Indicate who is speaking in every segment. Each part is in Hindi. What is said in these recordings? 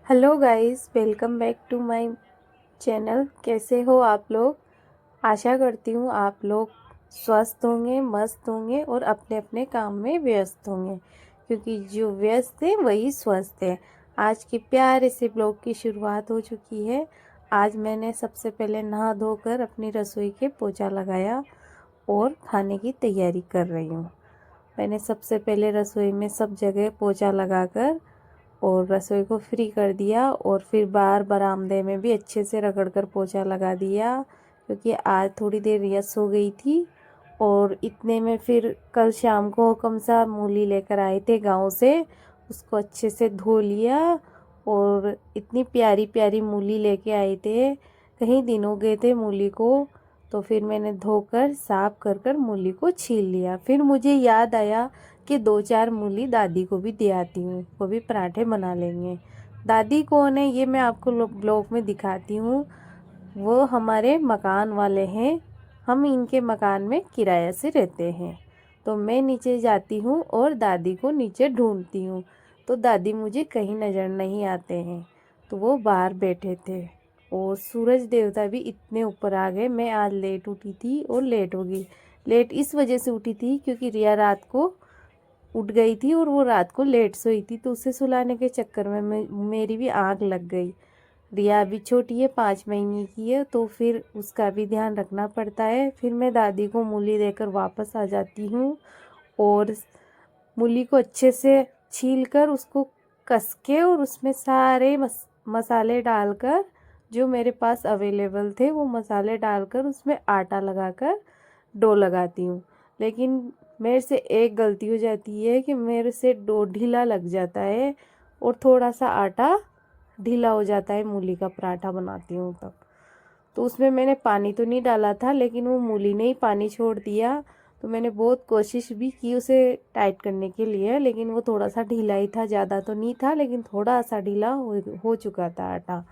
Speaker 1: Hello guys, welcome back to my channel. कैसे हो आप लोग? आशा करती हूँ आप लोग स्वस्थ होंगे, मस्त होंगे और अपने अपने काम में व्यस्त होंगे, क्योंकि जो व्यस्त है वही स्वस्थ है। आज के प्यारे से ब्लॉग की शुरुआत हो चुकी है। आज मैंने सबसे पहले नहा धोकर अपनी रसोई के पोछा लगाया और खाने की तैयारी कर रही हूँ। मैंने सबसे पहले रसोई में सब जगह पोछा लगाकर और रसोई को फ्री कर दिया और फिर बाहर बरामदे में भी अच्छे से रगड़ कर पोछा लगा दिया, क्योंकि आज थोड़ी देर रिया सो गई थी। और इतने में फिर कल शाम को हुक्म साहब मूली लेकर आए थे गांव से, उसको अच्छे से धो लिया और इतनी प्यारी प्यारी मूली लेके आए थे। कहीं दिन हो गए थे मूली को, तो फिर मैंने धोकर साफ कर कर मूली को छील लिया। फिर मुझे याद आया कि 2-4 मूली दादी को भी दे आती हूँ, वो भी पराठे बना लेंगे। दादी कौन है ये मैं आपको ब्लॉग में दिखाती हूँ। वो हमारे मकान वाले हैं, हम इनके मकान में किराए से रहते हैं। तो मैं नीचे जाती हूँ और दादी को नीचे ढूंढती हूँ, तो दादी मुझे कहीं नज़र नहीं आते हैं। तो वो बाहर बैठे थे और सूरज देवता भी इतने ऊपर आ गए। मैं आज लेट उठी थी और लेट हो गई। लेट इस वजह से उठी थी क्योंकि रिया रात को उठ गई थी और वो रात को लेट सोई थी, तो उसे सुलाने के चक्कर में मेरी भी आँख लग गई। रिया अभी छोटी है, 5 महीने की है, तो फिर उसका भी ध्यान रखना पड़ता है। फिर मैं दादी को मूली देकर वापस आ जाती हूँ और मूली को अच्छे से छील कर उसको कस के और उसमें सारे मसाले डालकर, जो मेरे पास अवेलेबल थे वो मसाले डालकर उसमें आटा लगाकर डो लगाती हूँ। लेकिन मेरे से एक गलती हो जाती है कि मेरे से डो ढीला लग जाता है और थोड़ा सा आटा ढीला हो जाता है मूली का पराठा बनाती हूँ तब। तो उसमें मैंने पानी तो नहीं डाला था, लेकिन वो मूली ने ही पानी छोड़ दिया। तो मैंने बहुत कोशिश भी की उसे टाइट करने के लिए, लेकिन वो थोड़ा सा ढीला ही था, ज़्यादा तो नहीं था, लेकिन थोड़ा सा ढीला हो चुका था आटा।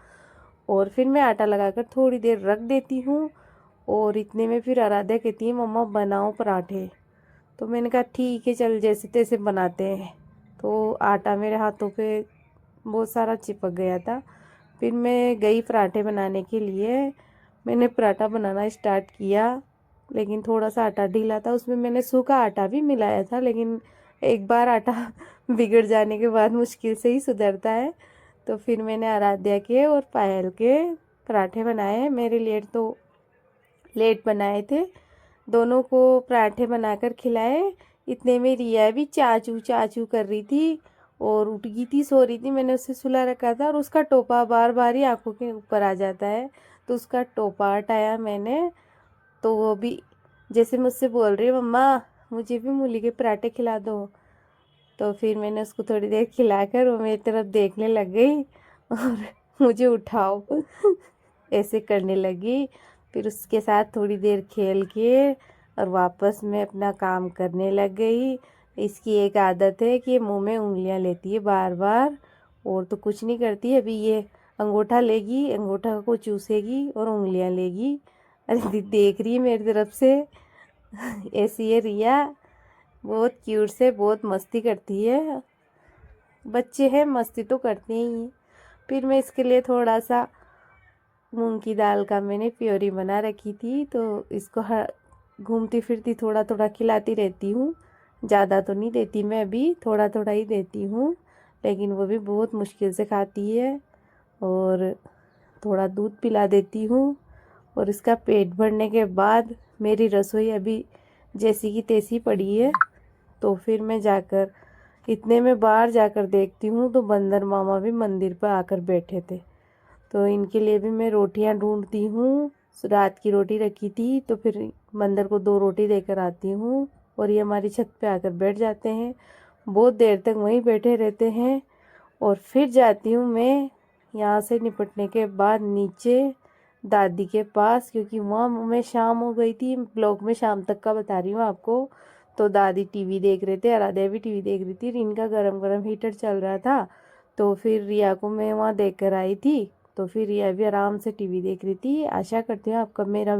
Speaker 1: और फिर मैं आटा लगाकर थोड़ी देर रख देती हूँ और इतने में फिर आराध्या कहती है मम्मा बनाओ पराठे। तो मैंने कहा ठीक है चल जैसे तैसे बनाते हैं। तो आटा मेरे हाथों पे बहुत सारा चिपक गया था। फिर मैं गई पराठे बनाने के लिए। मैंने पराठा बनाना स्टार्ट किया, लेकिन थोड़ा सा आटा ढीला था। उसमें मैंने सूखा आटा भी मिलाया था, लेकिन एक बार आटा बिगड़ जाने के बाद मुश्किल से ही सुधरता है। तो फिर मैंने आराध्या के और पायल के पराठे बनाए। मेरे लिए तो लेट बनाए थे, दोनों को पराठे बनाकर खिलाए। इतने में रिया भी चाचू चाचू कर रही थी और उठ गई थी, सो रही थी। मैंने उसे सुला रखा था और उसका टोपा बार बार ही आंखों के ऊपर आ जाता है, तो उसका टोपा हटाया मैंने। तो वो भी जैसे मुझसे बोल रही है मम्मा मुझे भी मूली के पराठे खिला दो। तो फिर मैंने उसको थोड़ी देर खिलाकर वो मेरी तरफ देखने लग गई और मुझे उठाओ ऐसे करने लगी। फिर उसके साथ थोड़ी देर खेल के और वापस मैं अपना काम करने लग गई। इसकी एक आदत है कि मुंह में उंगलियां लेती है बार बार, और तो कुछ नहीं करती। अभी ये अंगूठा लेगी, अंगूठा को चूसेगी और उंगलियां लेगी। अरे देख रही है मेरी तरफ से। ऐसी है रिया, बहुत क्यूट से, बहुत मस्ती करती है। बच्चे हैं, मस्ती तो करते ही हैं। फिर मैं इसके लिए थोड़ा सा मूंग की दाल का मैंने प्योरी बना रखी थी, तो इसको घूमती फिरती थोड़ा थोड़ा खिलाती रहती हूँ। ज़्यादा तो नहीं देती मैं, अभी थोड़ा थोड़ा ही देती हूँ, लेकिन वो भी बहुत मुश्किल से खाती है। और थोड़ा दूध पिला देती हूँ और इसका पेट भरने के बाद मेरी रसोई अभी जैसी की तैसी पड़ी है। तो फिर मैं जाकर इतने में बाहर जाकर देखती हूँ तो बंदर मामा भी मंदिर पर आकर बैठे थे। तो इनके लिए भी मैं रोटियां ढूंढती हूँ। रात की रोटी रखी थी, तो फिर बंदर को 2 रोटी देकर आती हूँ और ये हमारी छत पे आकर बैठ जाते हैं। बहुत देर तक वहीं बैठे रहते हैं और फिर जाती हूँ मैं यहाँ से निपटने के बाद नीचे दादी के पास, क्योंकि वहाँ मैं शाम हो गई थी। ब्लॉग में शाम तक का बता रही हूँ आपको। तो दादी टीवी देख रहे थे, आराध्या भी टीवी देख रही थी। इनका गरम गरम हीटर चल रहा था, तो फिर रिया को मैं वहाँ देख कर आई थी। तो फिर रिया भी आराम से टीवी देख रही थी। आशा करती हूँ आपका मेरा